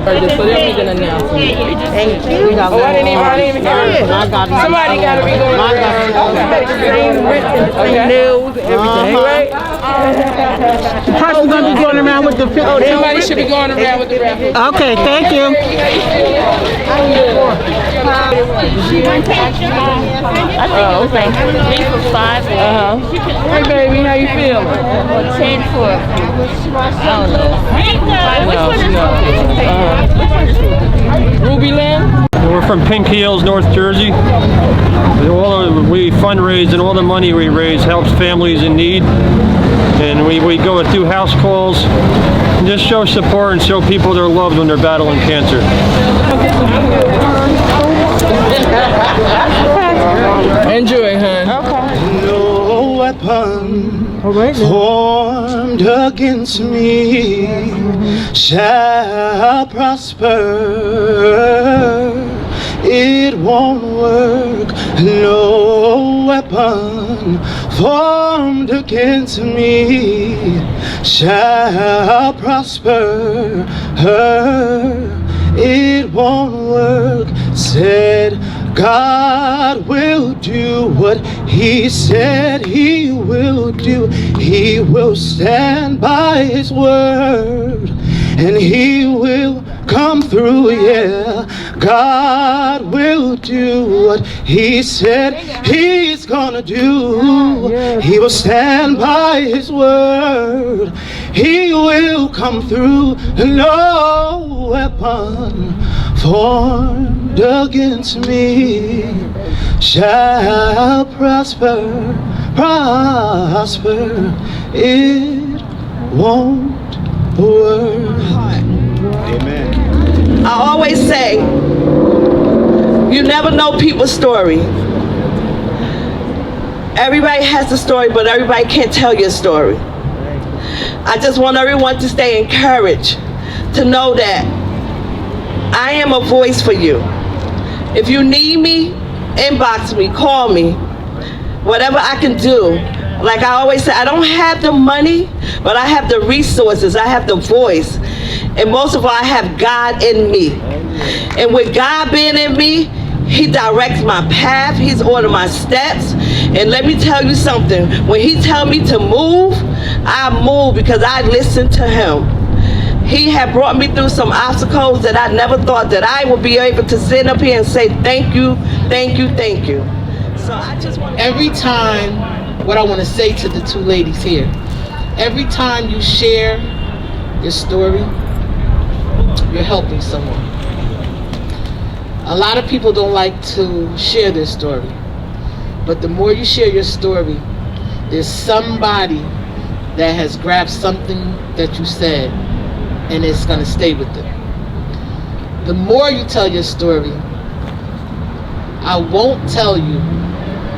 birthday, so they'll make an announcement. Thank you. Oh, I didn't even hear it. Somebody got to be going around. Okay. News, everything. Right? How's going to be going around with the Somebody should be going around with the raffle. Okay, thank you. Oh, okay. 3 for 5. Hey, baby, how you feeling? 10 for. I don't know. Ruby Lynn? We're from Pink Hills, North Jersey. We fundraise, and all the money we raise helps families in need. And we go and do house calls and just show support and show people they're loved when they're battling cancer. Enjoy, hon. No weapon formed against me shall prosper. It won't work. No weapon formed against me shall prosper. It won't work. Said God will do what He said He will do. He will stand by His word, and He will come through, yeah. God will do what He said He's gonna do. He will stand by His word. He will come through. No weapon formed against me shall prosper. It won't work. Amen. I always say, you never know people's story. Everybody has a story, but everybody can't tell your story. I just want everyone to stay encouraged, to know that I am a voice for you. If you need me, inbox me, call me. Whatever I can do. Like I always say, I don't have the money, but I have the resources, I have the voice. And most of all, I have God in me. And with God being in me, He directs my path, He's ordered my steps. And let me tell you something, when He tells me to move, I move because I listen to Him. He had brought me through some obstacles that I never thought that I would be able to sit up here and say, thank you, thank you, thank you. So I just want every time, what I want to say to the two ladies here, every time you share your story, you're helping someone. A lot of people don't like to share their story, but the more you share your story, there's somebody that has grabbed something that you said and it's going to stay with them. The more you tell your story, I won't tell you,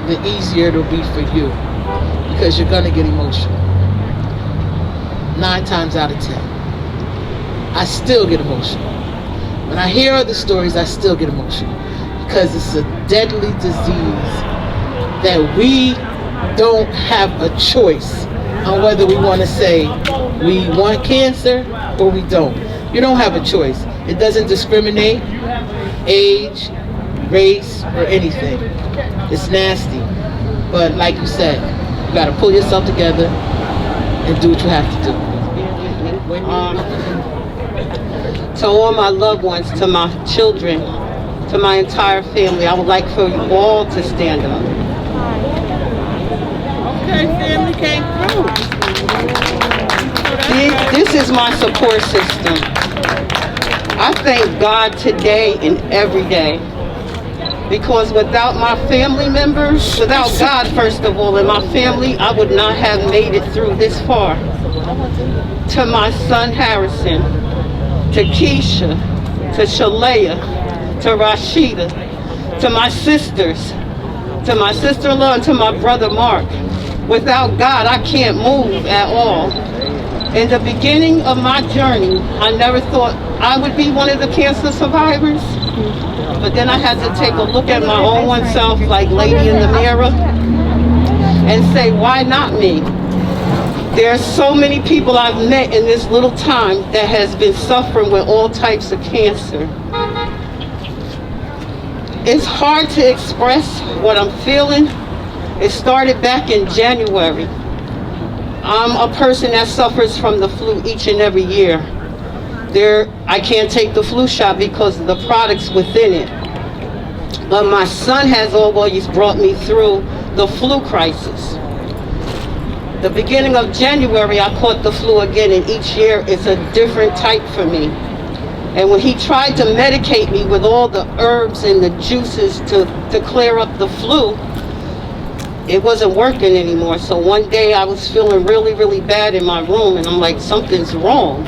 the easier it'll be for you, because you're going to get emotional. 9 times out of 10. I still get emotional. When I hear other stories, I still get emotional, because it's a deadly disease that we don't have a choice on whether we want to say we want cancer or we don't. You don't have a choice. It doesn't discriminate age, race, or anything. It's nasty. But like you said, you got to pull yourself together and do what you have to do. to all my loved ones, to my children, to my entire family, I would like for you all to stand up. Okay, family came through. This is my support system. I thank God today and every day, because without my family members, without God first of all, and my family, I would not have made it through this far. To my son Harrison, to Keisha, to Shalea, to Rashida, to my sisters, to my sister-in-law, and to my brother Mark. Without God, I can't move at all. In the beginning of my journey, I never thought I would be one of the cancer survivors. But then I had to take a look at my own oneself, like lady in the mirror, and say, why not me? There's so many people I've met in this little time that has been suffering with all types of cancer. It's hard to express what I'm feeling. It started back in January. I'm a person that suffers from the flu each and every year. I can't take the flu shot because of the products within it. But my son has always brought me through the flu crisis. The beginning of January, I caught the flu again, and each year it's a different type for me. And when he tried to medicate me with all the herbs and the juices to clear up the flu, it wasn't working anymore. So one day I was feeling really, really bad in my room, and I'm like, something's wrong.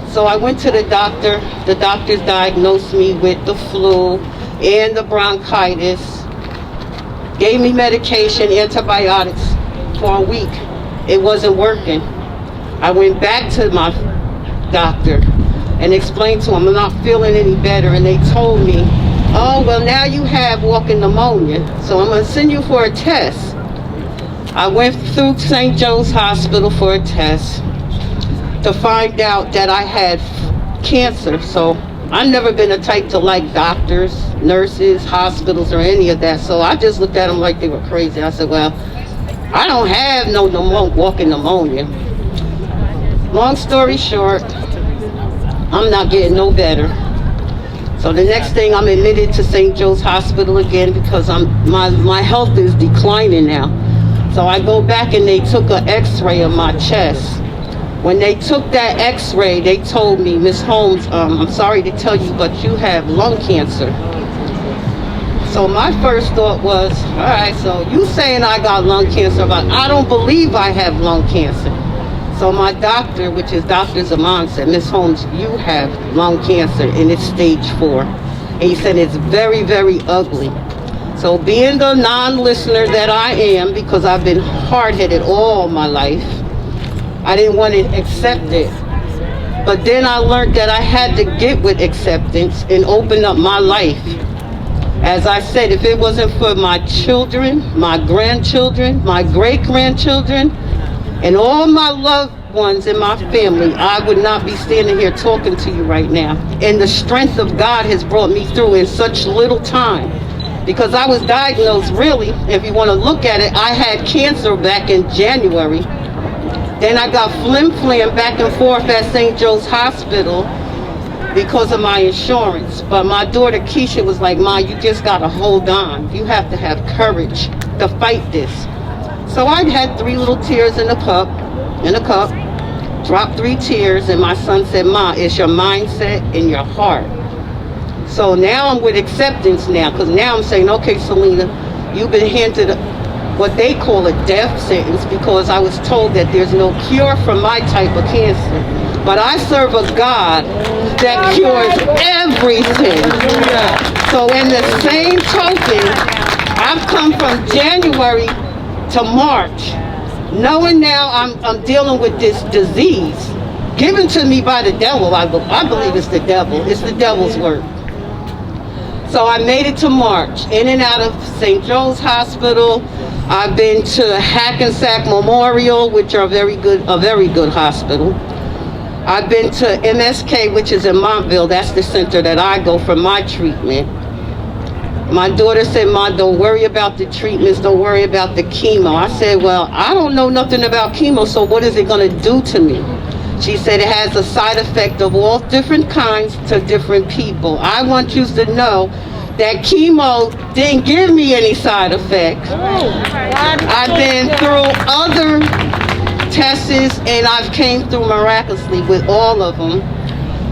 So I went to the doctor. The doctors diagnosed me with the flu and the bronchitis, gave me medication, antibiotics for a week. It wasn't working. I went back to my doctor and explained to him I'm not feeling any better, and they told me, oh, well, now you have walking pneumonia, so I'm going to send you for a test. I went through St. Joe's Hospital for a test to find out that I had cancer. So I've never been a type to like doctors, nurses, hospitals, or any of that. So I just looked at them like they were crazy. I said, well, I don't have no walking pneumonia. Long story short, I'm not getting no better. So the next thing, I'm admitted to St. Joe's Hospital again because my health is declining now. So I go back and they took an x-ray of my chest. When they took that x-ray, they told me, Miss Holmes, I'm sorry to tell you, but you have lung cancer. So my first thought was, all right, so you saying I got lung cancer, but I don't believe I have lung cancer. So my doctor, which is Dr. Zaman, said, Miss Holmes, you have lung cancer and it's stage 4. And he said it's very, very ugly. So being the non-listener that I am, because I've been hard-headed all my life, I didn't want to accept it. But then I learned that I had to get with acceptance and open up my life. As I said, if it wasn't for my children, my grandchildren, my great-grandchildren, and all my loved ones in my family, I would not be standing here talking to you right now. And the strength of God has brought me through in such little time. Because I was diagnosed, really, if you want to look at it, I had cancer back in January. Then I got flim-flam back and forth at St. Joe's Hospital because of my insurance. But my daughter Keisha was like, Ma, you just got to hold on. You have to have courage to fight this. So I had 3 little tears in a cup, dropped 3 tears, and my son said, Ma, it's your mindset and your heart. So now I'm with acceptance now, because now I'm saying, okay, Selena, you've been handed what they call a death sentence because I was told that there's no cure for my type of cancer. But I serve a God that cures everything. So in the same token, I've come from January to March, knowing now I'm dealing with this disease given to me by the devil. I believe it's the devil. It's the devil's work. So I made it to March, in and out of St. Joe's Hospital. I've been to Hackensack Memorial, which are a very good hospital. I've been to MSK, which is in Montville. That's the center that I go for my treatment. My daughter said, Ma, don't worry about the treatments, don't worry about the chemo. I said, well, I don't know nothing about chemo, so what is it going to do to me? She said it has a side effect of all different kinds to different people. I want you to know that chemo didn't give me any side effects. I've been through other tests and I've came through miraculously with all of them.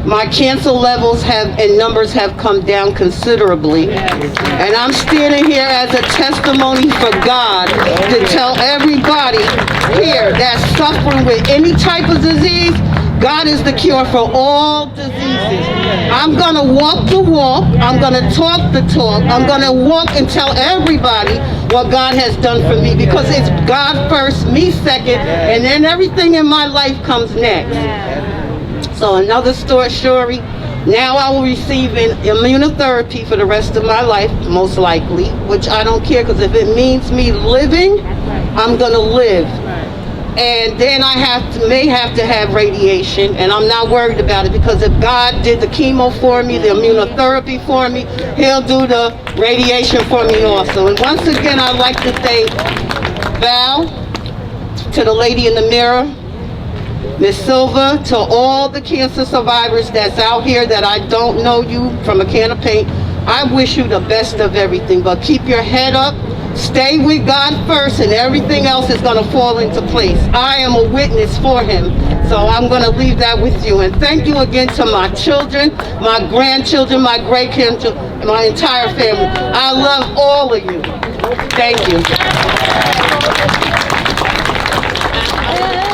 My cancer levels and numbers have come down considerably. And I'm standing here as a testimony for God to tell everybody here that's suffering with any type of disease, God is the cure for all diseases. I'm going to walk the walk. I'm going to talk the talk. I'm going to walk and tell everybody what God has done for me, because it's God first, me second, and then everything in my life comes next. So another story, now I will receive immunotherapy for the rest of my life, most likely, which I don't care, because if it means me living, I'm going to live. And then I may have to have radiation, and I'm not worried about it, because if God did the chemo for me, the immunotherapy for me, He'll do the radiation for me also. And once again, I'd like to thank Val, to the lady in the mirror, Miss Silva, to all the cancer survivors that's out here that I don't know you from a can of paint. I wish you the best of everything, but keep your head up. Stay with God first, and everything else is going to fall into place. I am a witness for Him, so I'm going to leave that with you. And thank you again to my children, my grandchildren, my great-grandchildren, my entire family. I love all of you. Thank you.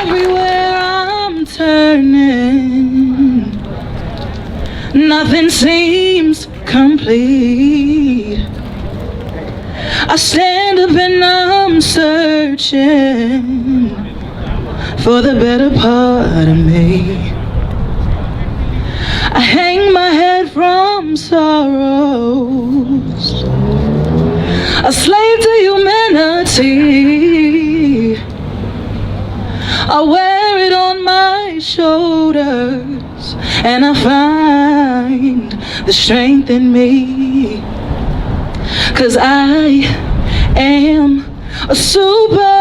Everywhere I'm turning, nothing seems complete. I stand up and I'm searching for the better part of me. I hang my head from sorrows, a slave to humanity. I wear it on my shoulders, and I find the strength in me. 'Cause I am a superwoman.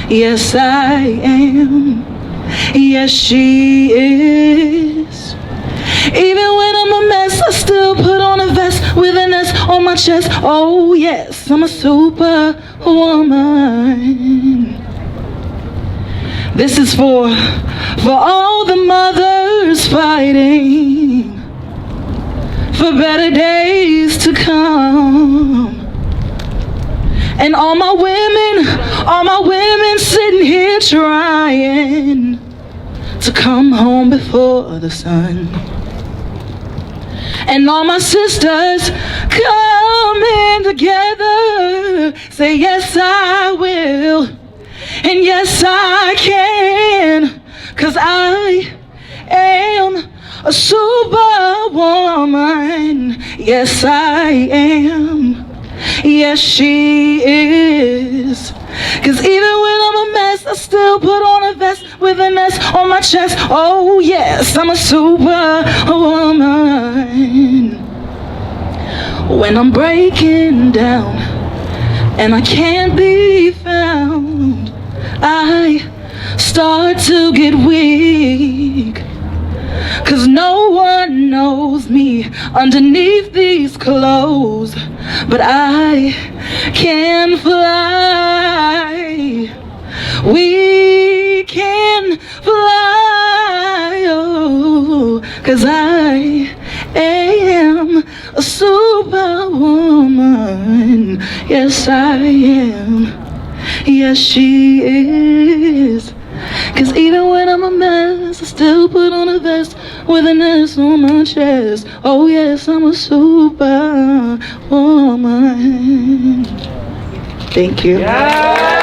Yes, I am. Yes, she is. Even when I'm a mess, I still put on a vest with an S on my chest. Oh yes, I'm a superwoman. This is for all the mothers fighting for better days to come. And all my women sitting here trying to come home before the sun. And all my sisters coming together, say yes I will, and yes I can, 'cause I am a superwoman. Yes I am. Yes she is. 'Cause even when I'm a mess, I still put on a vest with an S on my chest. Oh yes, I'm a superwoman. When I'm breaking down and I can't be found, I start to get weak. 'Cause no one knows me underneath these clothes, but I can fly. We can fly, oh, 'cause I am a superwoman. Yes, I am. Yes, she is. 'Cause even when I'm a mess, I still put on a vest with an S on my chest. Oh yes, I'm a superwoman. Thank you. Yeah.